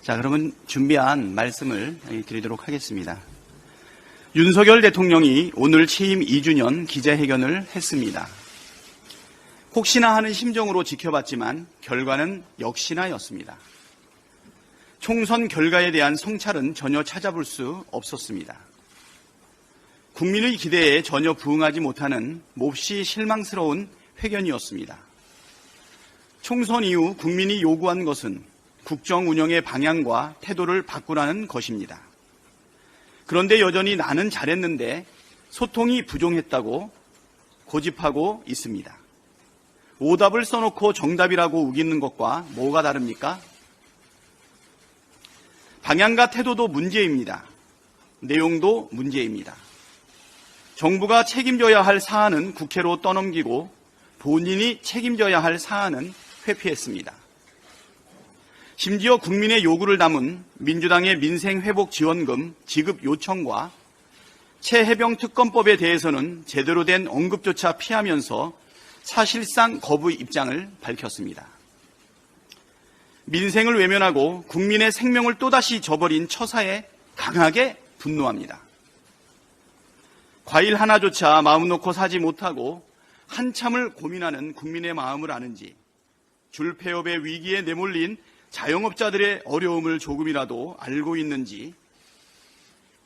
자, 그러면 준비한 말씀을 드리도록 하겠습니다. 윤석열 대통령이 오늘 취임 2주년 기자회견을 했습니다. 혹시나 하는 심정으로 지켜봤지만 결과는 역시나였습니다. 총선 결과에 대한 성찰은 전혀 찾아볼 수 없었습니다. 국민의 기대에 전혀 부응하지 못하는 몹시 실망스러운 회견이었습니다. 총선 이후 국민이 요구한 것은 국정 운영의 방향과 태도를 바꾸라는 것입니다. 그런데 여전히 나는 잘했는데 소통이 부족했다고 고집하고 있습니다. 오답을 써놓고 정답이라고 우기는 것과 뭐가 다릅니까? 방향과 태도도 문제입니다. 내용도 문제입니다. 정부가 책임져야 할 사안은 국회로 떠넘기고 본인이 책임져야 할 사안은 회피했습니다. 심지어 국민의 요구를 담은 민주당의 민생회복지원금 지급 요청과 최해병 특검법에 대해서는 제대로 된 언급조차 피하면서 사실상 거부의 입장을 밝혔습니다. 민생을 외면하고 국민의 생명을 또다시 저버린 처사에 강하게 분노합니다. 과일 하나조차 마음 놓고 사지 못하고 한참을 고민하는 국민의 마음을 아는지, 줄폐업의 위기에 내몰린 자영업자들의 어려움을 조금이라도 알고 있는지,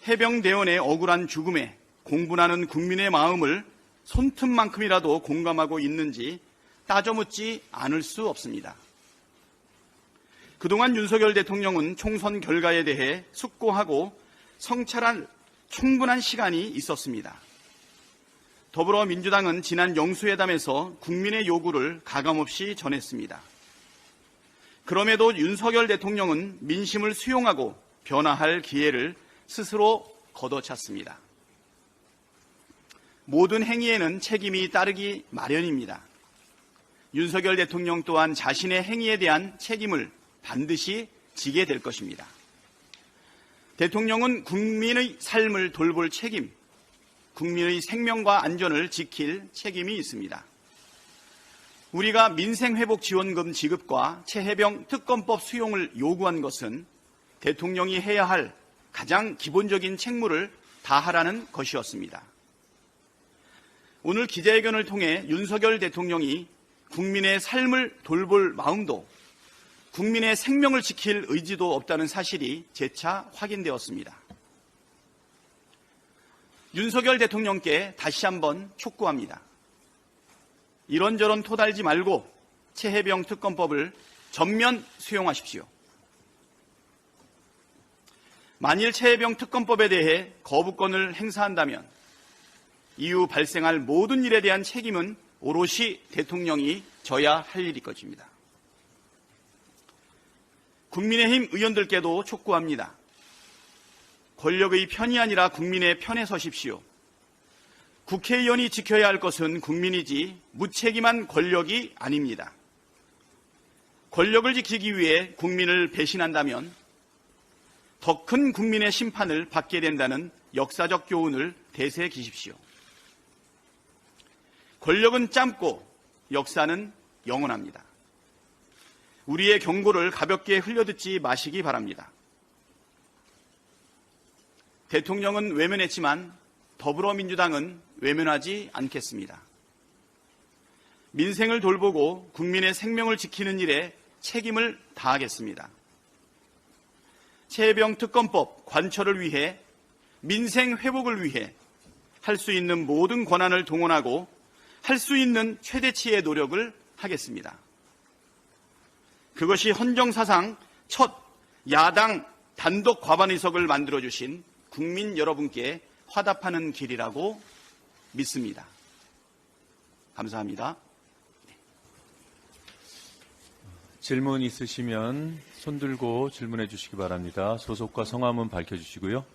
해병대원의 억울한 죽음에 공분하는 국민의 마음을 손틈만큼이라도 공감하고 있는지 따져묻지 않을 수 없습니다. 그동안 윤석열 대통령은 총선 결과에 대해 숙고하고 성찰할 충분한 시간이 있었습니다. 더불어민주당은 지난 영수회담에서 국민의 요구를 가감없이 전했습니다. 그럼에도 윤석열 대통령은 민심을 수용하고 변화할 기회를 스스로 걷어찼습니다. 모든 행위에는 책임이 따르기 마련입니다. 윤석열 대통령 또한 자신의 행위에 대한 책임을 반드시 지게 될 것입니다. 대통령은 국민의 삶을 돌볼 책임, 국민의 생명과 안전을 지킬 책임이 있습니다. 우리가 민생회복지원금 지급과 최해병 특검법 수용을 요구한 것은 대통령이 해야 할 가장 기본적인 책무를 다하라는 것이었습니다. 오늘 기자회견을 통해 윤석열 대통령이 국민의 삶을 돌볼 마음도 국민의 생명을 지킬 의지도 없다는 사실이 재차 확인되었습니다. 윤석열 대통령께 다시 한번 촉구합니다. 이런저런 토달지 말고 최해병 특검법을 전면 수용하십시오. 만일 최해병 특검법에 대해 거부권을 행사한다면 이후 발생할 모든 일에 대한 책임은 오롯이 대통령이 져야 할 일일 것입니다. 국민의힘 의원들께도 촉구합니다. 권력의 편이 아니라 국민의 편에 서십시오. 국회의원이 지켜야 할 것은 국민이지 무책임한 권력이 아닙니다. 권력을 지키기 위해 국민을 배신한다면 더 큰 국민의 심판을 받게 된다는 역사적 교훈을 되새기십시오. 권력은 짧고 역사는 영원합니다. 우리의 경고를 가볍게 흘려듣지 마시기 바랍니다. 대통령은 외면했지만 더불어민주당은 외면하지 않겠습니다. 민생을 돌보고 국민의 생명을 지키는 일에 책임을 다하겠습니다. 최해병 특검법 관철을 위해 민생 회복을 위해 할 수 있는 모든 권한을 동원하고 할 수 있는 최대치의 노력을 하겠습니다. 그것이 헌정사상 첫 야당 단독 과반 의석을 만들어주신 국민 여러분께 화답하는 길이라고 믿습니다. 감사합니다. 질문 있으시면 손 들고 질문해 주시기 바랍니다. 소속과 성함은 밝혀주시고요.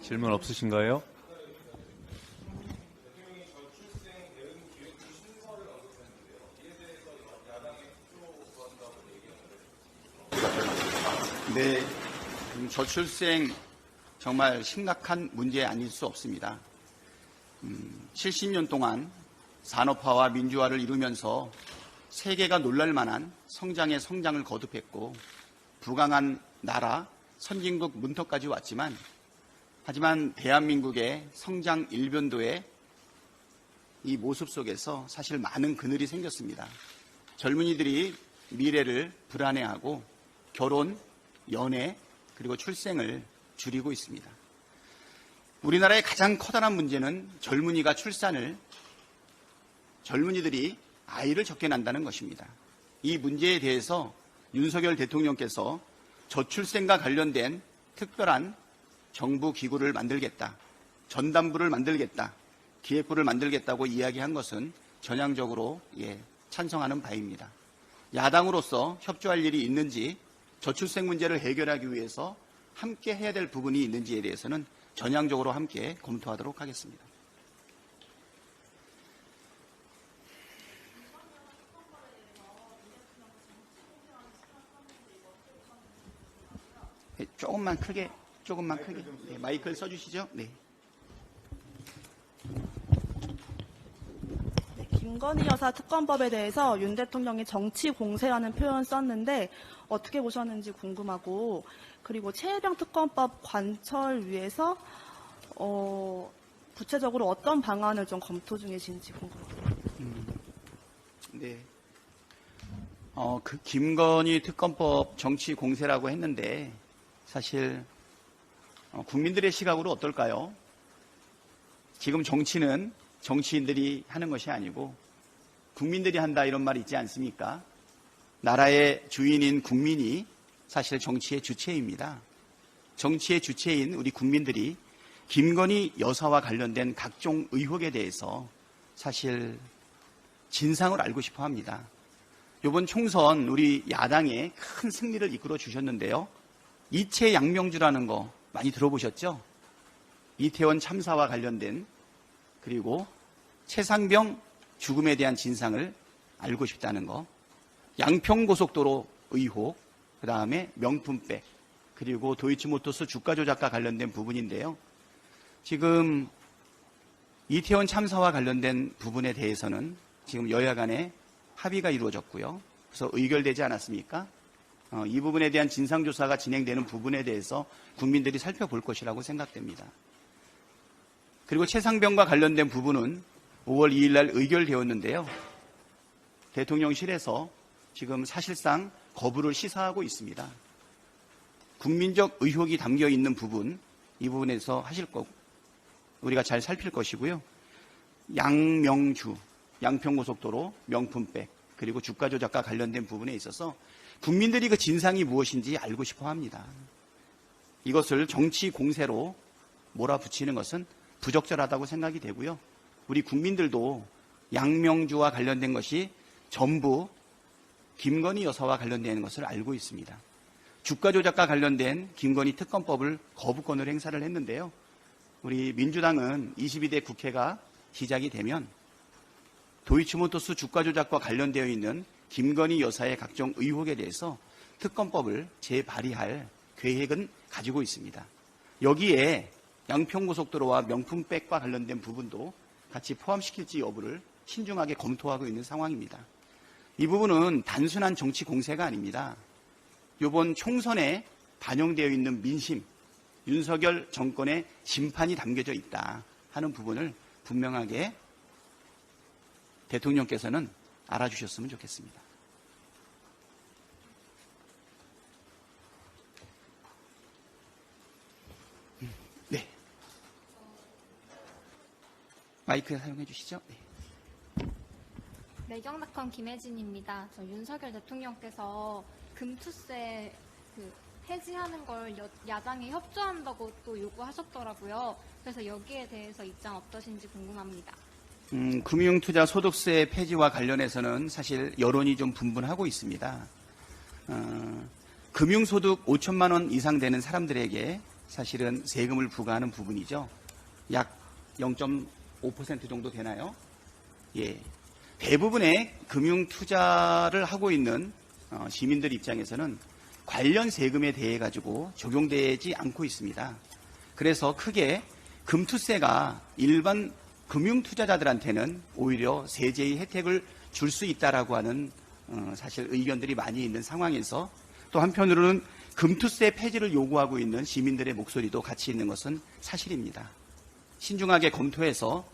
질문 없으신가요? 네, 저출생 정말 심각한 문제 아닐 수 없습니다. 70년 동안 산업화와 민주화를 이루면서 세계가 놀랄 만한 성장의 성장을 거듭했고 부강한 나라, 선진국 문턱까지 왔지만 하지만 대한민국의 성장 일변도의 이 모습 속에서 사실 많은 그늘이 생겼습니다. 젊은이들이 미래를 불안해하고 결혼, 연애, 그리고 출생을 줄이고 있습니다. 우리나라의 가장 커다란 문제는 젊은이들이 아이를 적게 낳는다는 것입니다. 이 문제에 대해서 윤석열 대통령께서 저출생과 관련된 특별한 정부 기구를 만들겠다, 전담부를 만들겠다, 기획부를 만들겠다고 이야기한 것은 전향적으로 찬성하는 바입니다. 야당으로서 협조할 일이 있는지, 저출생 문제를 해결하기 위해서 함께 해야 될 부분이 있는지에 대해서는 전향적으로 함께 검토하도록 하겠습니다. 네, 조금만 크게. 네, 마이크를 써주시죠. 네. 김건희 여사 특검법에 대해서 윤 대통령이 정치 공세라는 표현 썼는데 어떻게 보셨는지 궁금하고, 그리고 최혜병 특검법 관철 위해서 구체적으로 어떤 방안을 좀 검토 중이신지 궁금합니다. 네. 그 김건희 특검법 정치 공세라고 했는데 사실 국민들의 시각으로 어떨까요? 지금 정치는 정치인들이 하는 것이 아니고 국민들이 한다 이런 말이 있지 않습니까? 나라의 주인인 국민이 사실 정치의 주체입니다. 정치의 주체인 우리 국민들이 김건희 여사와 관련된 각종 의혹에 대해서 사실 진상을 알고 싶어 합니다. 이번 총선 우리 야당의 큰 승리를 이끌어 주셨는데요. 이채 양명주라는 거 많이 들어보셨죠? 이태원 참사와 관련된, 그리고 최상병 죽음에 대한 진상을 알고 싶다는 거, 양평고속도로 의혹, 그 다음에 명품백, 그리고 도이치모터스 주가 조작과 관련된 부분인데요. 지금 이태원 참사와 관련된 부분에 대해서는 지금 여야 간에 합의가 이루어졌고요. 그래서 의결되지 않았습니까? 이 부분에 대한 진상조사가 진행되는 부분에 대해서 국민들이 살펴볼 것이라고 생각됩니다. 그리고 최상병과 관련된 부분은 5월 2일 날 의결되었는데요. 대통령실에서 지금 사실상 거부를 시사하고 있습니다. 국민적 의혹이 담겨 있는 부분, 이 부분에서 하실 거 우리가 잘 살필 것이고요. 양명주, 양평고속도로, 명품백, 그리고 주가 조작과 관련된 부분에 있어서 국민들이 그 진상이 무엇인지 알고 싶어 합니다. 이것을 정치 공세로 몰아붙이는 것은 부적절하다고 생각이 되고요. 우리 국민들도 양명주와 관련된 것이 전부 김건희 여사와 관련된 것을 알고 있습니다. 주가 조작과 관련된 김건희 특검법을 거부권을 행사를 했는데요. 우리 민주당은 22대 국회가 시작이 되면 도이치모터스 주가 조작과 관련되어 있는 김건희 여사의 각종 의혹에 대해서 특검법을 재발의할 계획은 가지고 있습니다. 여기에 양평고속도로와 명품백과 관련된 부분도 같이 포함시킬지 여부를 신중하게 검토하고 있는 상황입니다. 이 부분은 단순한 정치 공세가 아닙니다. 이번 총선에 반영되어 있는 민심, 윤석열 정권의 심판이 담겨져 있다 하는 부분을 분명하게 대통령께서는 알아주셨으면 좋겠습니다. 네. 마이크 사용해 주시죠. 네. 매경낙헌 김혜진입니다. 저 윤석열 대통령께서 금투세 폐지하는 걸 야당이 협조한다고 또 요구하셨더라고요. 그래서 여기에 대해서 입장 어떠신지 궁금합니다. 금융투자소득세 폐지와 관련해서는 사실 여론이 좀 분분하고 있습니다. 금융소득 5천만 원 이상 되는 사람들에게 사실은 세금을 부과하는 부분이죠. 약 0.5% 정도 되나요? 예. 대부분의 금융투자를 하고 있는 시민들 입장에서는 관련 세금에 대해 가지고 적용되지 않고 있습니다. 그래서 크게 금투세가 일반 금융 투자자들한테는 오히려 세제의 혜택을 줄 수 있다라고 하는 사실 의견들이 많이 있는 상황에서 또 한편으로는 금투세 폐지를 요구하고 있는 시민들의 목소리도 같이 있는 것은 사실입니다. 신중하게 검토해서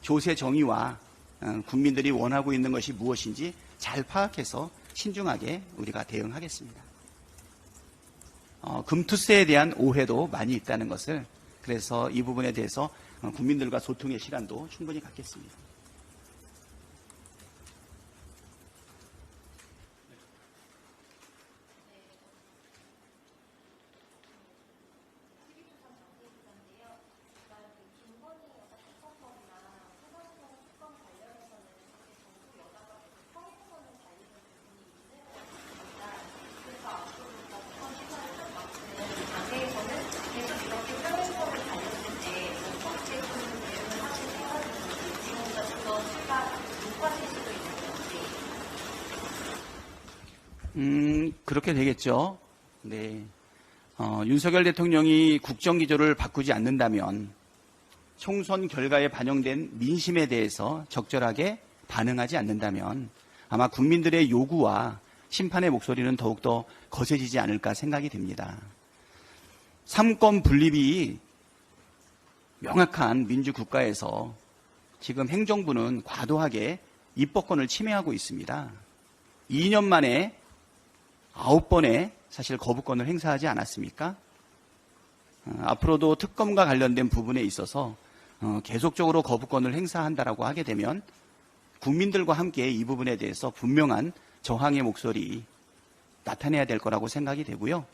조세 정의와 국민들이 원하고 있는 것이 무엇인지 잘 파악해서 신중하게 우리가 대응하겠습니다. 금투세에 대한 오해도 많이 있다는 것을, 그래서 이 부분에 대해서 국민들과 소통의 시간도 충분히 갖겠습니다. 그렇게 되겠죠. 네. 윤석열 대통령이 국정기조를 바꾸지 않는다면 총선 결과에 반영된 민심에 대해서 적절하게 반응하지 않는다면 아마 국민들의 요구와 심판의 목소리는 더욱더 거세지지 않을까 생각이 됩니다. 삼권 분립이 명확한 민주국가에서 지금 행정부는 과도하게 입법권을 침해하고 있습니다. 2년 만에 9번의 사실 거부권을 행사하지 않았습니까? 앞으로도 특검과 관련된 부분에 있어서 계속적으로 거부권을 행사한다라고 하게 되면 국민들과 함께 이 부분에 대해서 분명한 저항의 목소리 나타내야 될 거라고 생각이 되고요.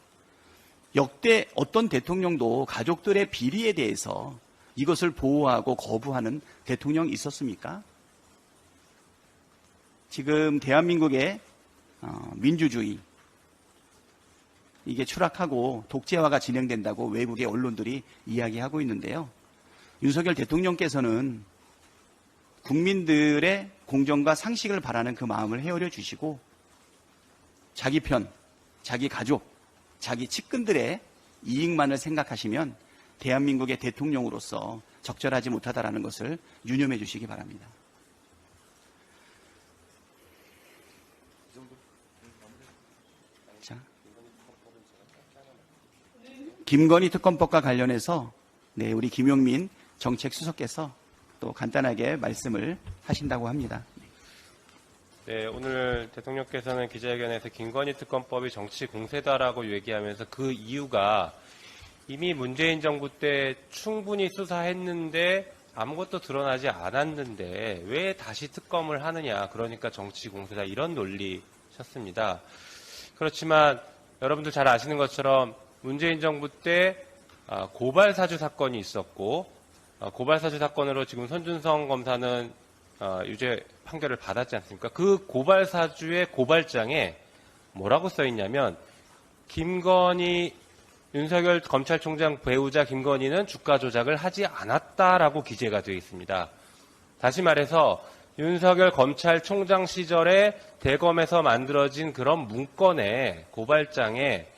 역대 어떤 대통령도 가족들의 비리에 대해서 이것을 보호하고 거부하는 대통령이 있었습니까? 지금 대한민국의 민주주의 이게 추락하고 독재화가 진행된다고 외국의 언론들이 이야기하고 있는데요. 윤석열 대통령께서는 국민들의 공정과 상식을 바라는 그 마음을 헤아려 주시고 자기 편, 자기 가족, 자기 측근들의 이익만을 생각하시면 대한민국의 대통령으로서 적절하지 못하다라는 것을 유념해 주시기 바랍니다. 자, 김건희 특검법과 관련해서 우리 김용민 정책수석께서 또 간단하게 말씀을 하신다고 합니다. 네, 오늘 대통령께서는 기자회견에서 김건희 특검법이 정치 공세다라고 얘기하면서 그 이유가 이미 문재인 정부 때 충분히 수사했는데 아무것도 드러나지 않았는데 왜 다시 특검을 하느냐, 그러니까 정치 공세다, 이런 논리셨습니다. 그렇지만 여러분들 잘 아시는 것처럼 문재인 정부 때 고발 사주 사건이 있었고 고발 사주 사건으로 지금 손준성 검사는 유죄 판결을 받았지 않습니까? 그 고발 사주의 고발장에 뭐라고 써 있냐면 김건희 윤석열 검찰총장 배우자 김건희는 주가 조작을 하지 않았다라고 기재가 되어 있습니다. 다시 말해서 윤석열 검찰총장 시절에 대검에서 만들어진 그런 문건에 고발장에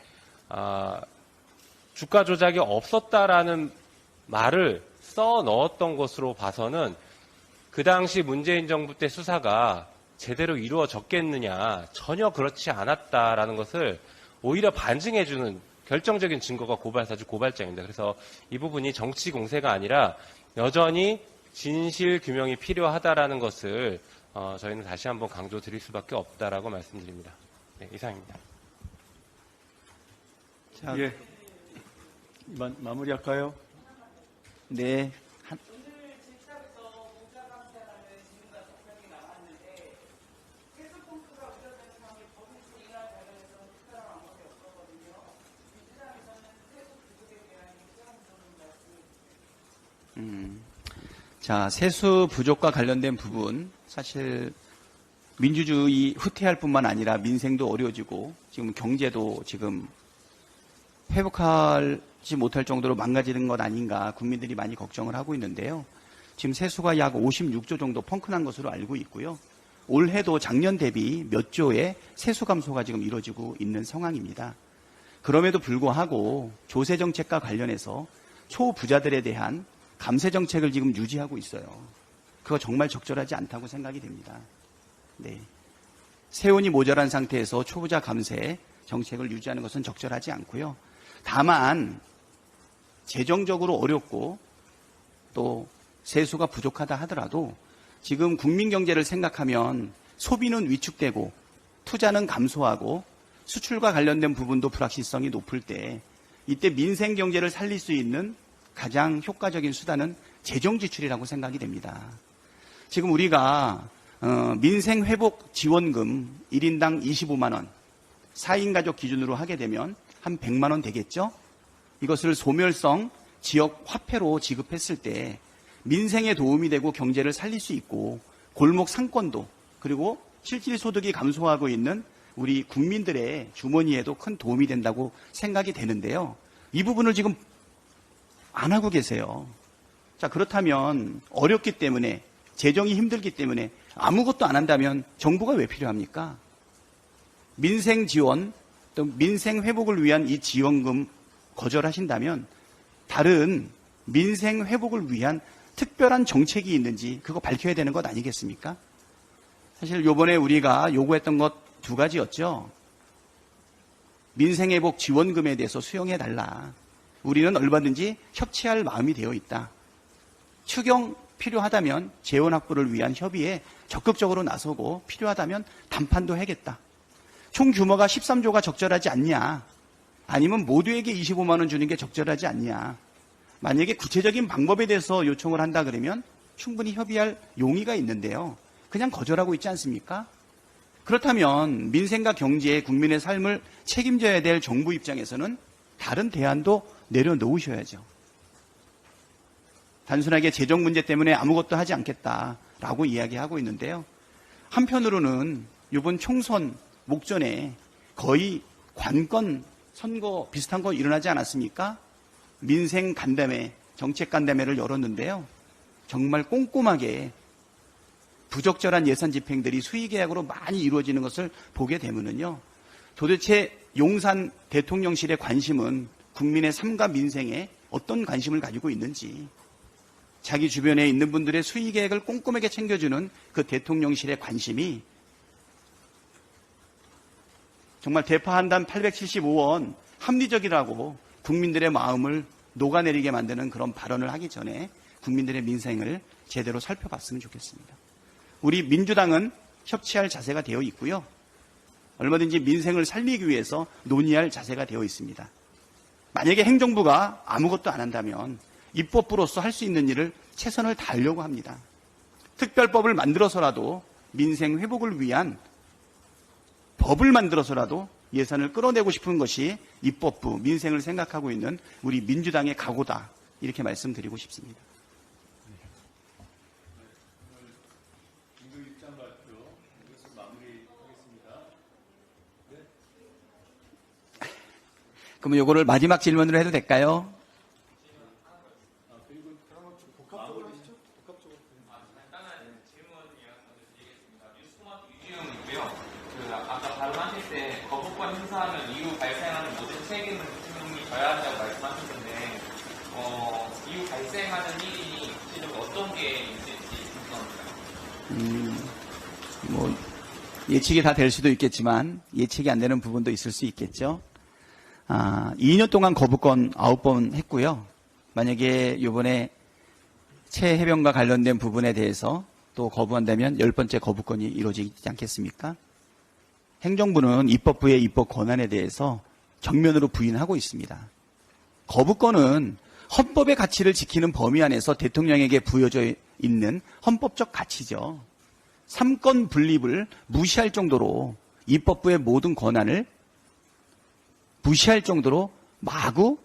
주가 조작이 없었다라는 말을 써 넣었던 것으로 봐서는 그 당시 문재인 정부 때 수사가 제대로 이루어졌겠느냐, 전혀 그렇지 않았다라는 것을 오히려 반증해주는 결정적인 증거가 고발사주 고발장입니다. 그래서 이 부분이 정치 공세가 아니라 여전히 진실 규명이 필요하다라는 것을 저희는 다시 한번 강조드릴 수밖에 없다라고 말씀드립니다. 네, 이상입니다. 자, 예. 마무리할까요? 네. 자, 세수 부족과 관련된 부분, 사실 민주주의 후퇴할 뿐만 아니라 민생도 어려워지고 지금 경제도 지금 회복하지 못할 정도로 망가지는 것 아닌가 국민들이 많이 걱정을 하고 있는데요. 지금 세수가 약 56조 정도 펑크난 것으로 알고 있고요. 올해도 작년 대비 몇 조의 세수 감소가 지금 이루어지고 있는 상황입니다. 그럼에도 불구하고 조세 정책과 관련해서 초부자들에 대한 감세 정책을 지금 유지하고 있어요. 그거 정말 적절하지 않다고 생각이 됩니다. 네. 세원이 모자란 상태에서 초부자 감세 정책을 유지하는 것은 적절하지 않고요. 다만 재정적으로 어렵고 또 세수가 부족하다 하더라도 지금 국민 경제를 생각하면 소비는 위축되고 투자는 감소하고 수출과 관련된 부분도 불확실성이 높을 때 이때 민생 경제를 살릴 수 있는 가장 효과적인 수단은 재정 지출이라고 생각이 됩니다. 지금 우리가 민생 회복 지원금 1인당 25만 원, 4인 가족 기준으로 하게 되면 한 100만 원 되겠죠? 이것을 소멸성 지역 화폐로 지급했을 때 민생에 도움이 되고 경제를 살릴 수 있고 골목 상권도 그리고 실질 소득이 감소하고 있는 우리 국민들의 주머니에도 큰 도움이 된다고 생각이 되는데요. 이 부분을 지금 안 하고 계세요. 자, 그렇다면 어렵기 때문에 재정이 힘들기 때문에 아무것도 안 한다면 정부가 왜 필요합니까? 민생 지원 또 민생 회복을 위한 이 지원금 거절하신다면 다른 민생 회복을 위한 특별한 정책이 있는지 그거 밝혀야 되는 것 아니겠습니까? 사실 요번에 우리가 요구했던 것 두 가지였죠. 민생회복 지원금에 대해서 수용해달라. 우리는 얼마든지 협치할 마음이 되어 있다. 추경 필요하다면 재원 확보를 위한 협의에 적극적으로 나서고 필요하다면 담판도 하겠다. 총 규모가 13조가 적절하지 않냐. 아니면 모두에게 25만 원 주는 게 적절하지 않냐. 만약에 구체적인 방법에 대해서 요청을 한다 그러면 충분히 협의할 용의가 있는데요. 그냥 거절하고 있지 않습니까? 그렇다면 민생과 경제, 국민의 삶을 책임져야 될 정부 입장에서는 다른 대안도 내려놓으셔야죠. 단순하게 재정 문제 때문에 아무것도 하지 않겠다라고 이야기하고 있는데요. 한편으로는 이번 총선 목전에 거의 관건 선거 비슷한 거 일어나지 않았습니까? 민생 간담회, 정책 간담회를 열었는데요. 정말 꼼꼼하게 부적절한 예산 집행들이 수의계약으로 많이 이루어지는 것을 보게 되면은요. 도대체 용산 대통령실의 관심은 국민의 삶과 민생에 어떤 관심을 가지고 있는지, 자기 주변에 있는 분들의 수의계획을 꼼꼼하게 챙겨주는 그 대통령실의 관심이 정말 대파 한단 875원 합리적이라고 국민들의 마음을 녹아내리게 만드는 그런 발언을 하기 전에 국민들의 민생을 제대로 살펴봤으면 좋겠습니다. 우리 민주당은 협치할 자세가 되어 있고요. 얼마든지 민생을 살리기 위해서 논의할 자세가 되어 있습니다. 만약에 행정부가 아무것도 안 한다면 입법부로서 할 수 있는 일을 최선을 다하려고 합니다. 특별법을 만들어서라도 민생 회복을 위한 법을 만들어서라도 예산을 끌어내고 싶은 것이 입법부, 민생을 생각하고 있는 우리 민주당의 각오다. 이렇게 말씀드리고 싶습니다. 그럼 요거를 마지막 질문으로 해도 될까요? 아까 발언하실 때 거부권 행사하면 이후 발생하는 모든 책임을 대통령이 져야 한다고 말씀하셨는데 이후 발생하는 일이 구체적으로 어떤 게 있을지 궁금합니다. 뭐 예측이 다 될 수도 있겠지만 예측이 안 되는 부분도 있을 수 있겠죠. 2년 동안 거부권 9번 했고요. 만약에 이번에 최해병과 관련된 부분에 대해서 또 거부한다면 10번째 거부권이 이루어지지 않겠습니까? 행정부는 입법부의 입법 권한에 대해서 정면으로 부인하고 있습니다. 거부권은 헌법의 가치를 지키는 범위 안에서 대통령에게 부여져 있는 헌법적 가치죠. 삼권 분립을 무시할 정도로 입법부의 모든 권한을 무시할 정도로 마구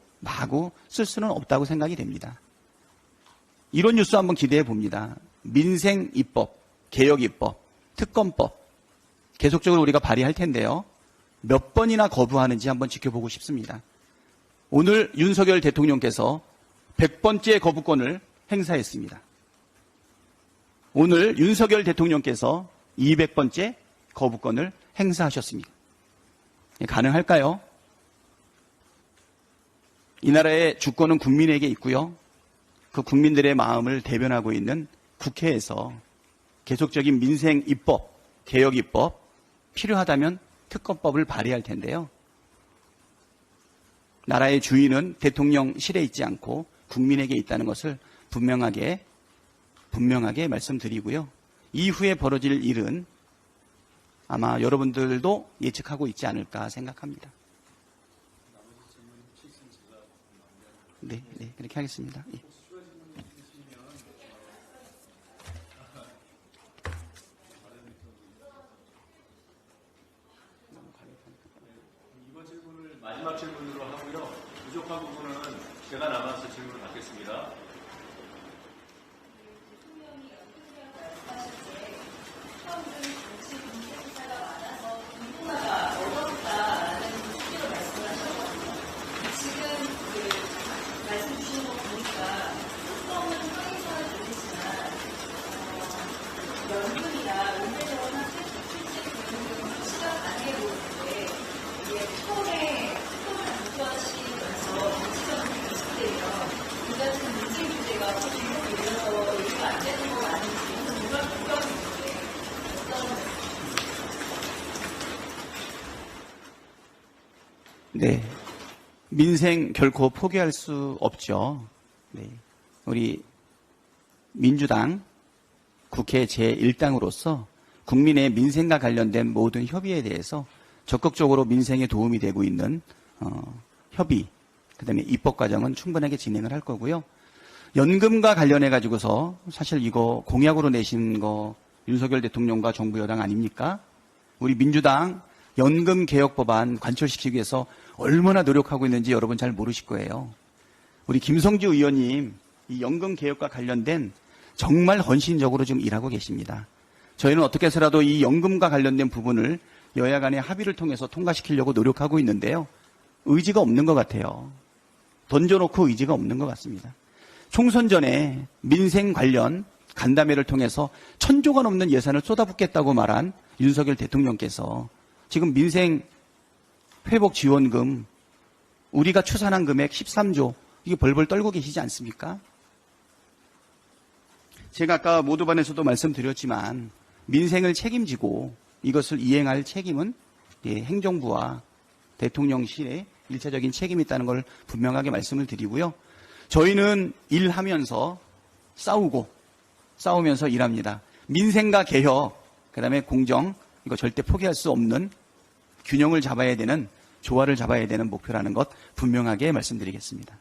쓸 수는 없다고 생각이 됩니다. 이런 뉴스 한번 기대해 봅니다. 민생 입법, 개혁 입법, 특검법 계속적으로 우리가 발의할 텐데요. 몇 번이나 거부하는지 한번 지켜보고 싶습니다. 오늘 윤석열 대통령께서 100번째 거부권을 행사했습니다. 오늘 윤석열 대통령께서 200번째 거부권을 행사하셨습니다. 가능할까요? 이 나라의 주권은 국민에게 있고요. 그 국민들의 마음을 대변하고 있는 국회에서 계속적인 민생 입법, 개혁 입법, 필요하다면 특검법을 발의할 텐데요. 나라의 주인은 대통령실에 있지 않고 국민에게 있다는 것을 분명하게 말씀드리고요. 이후에 벌어질 일은 아마 여러분들도 예측하고 있지 않을까 생각합니다. 네, 그렇게 하겠습니다. 예. 이번 질문을 마지막 질문으로 하고요. 부족한 부분은 제가 남아서 질문을 받겠습니다. 네. 민생 결코 포기할 수 없죠. 네. 우리 민주당 국회 제1당으로서 국민의 민생과 관련된 모든 협의에 대해서 적극적으로 민생에 도움이 되고 있는 협의, 그다음에 입법 과정은 충분하게 진행을 할 거고요. 연금과 관련해 가지고서 사실 이거 공약으로 내신 거 윤석열 대통령과 정부 여당 아닙니까? 우리 민주당 연금 개혁 법안 관철시키기 위해서 얼마나 노력하고 있는지 여러분 잘 모르실 거예요. 우리 김성주 의원님 이 연금 개혁과 관련된 정말 헌신적으로 지금 일하고 계십니다. 저희는 어떻게 해서라도 이 연금과 관련된 부분을 여야 간의 합의를 통해서 통과시키려고 노력하고 있는데요. 의지가 없는 것 같아요. 던져놓고 의지가 없는 것 같습니다. 총선 전에 민생 관련 간담회를 통해서 1,000조가 넘는 예산을 쏟아붓겠다고 말한 윤석열 대통령께서 지금 민생 회복 지원금 우리가 추산한 금액 13조 이게 벌벌 떨고 계시지 않습니까? 제가 아까 모두반에서도 말씀드렸지만 민생을 책임지고 이것을 이행할 책임은 행정부와 대통령실의 일차적인 책임이 있다는 걸 분명하게 말씀을 드리고요. 저희는 일하면서 싸우면서 일합니다. 민생과 개혁, 그다음에 공정 이거 절대 포기할 수 없는 균형을 잡아야 되는 조화를 잡아야 되는 목표라는 것 분명하게 말씀드리겠습니다.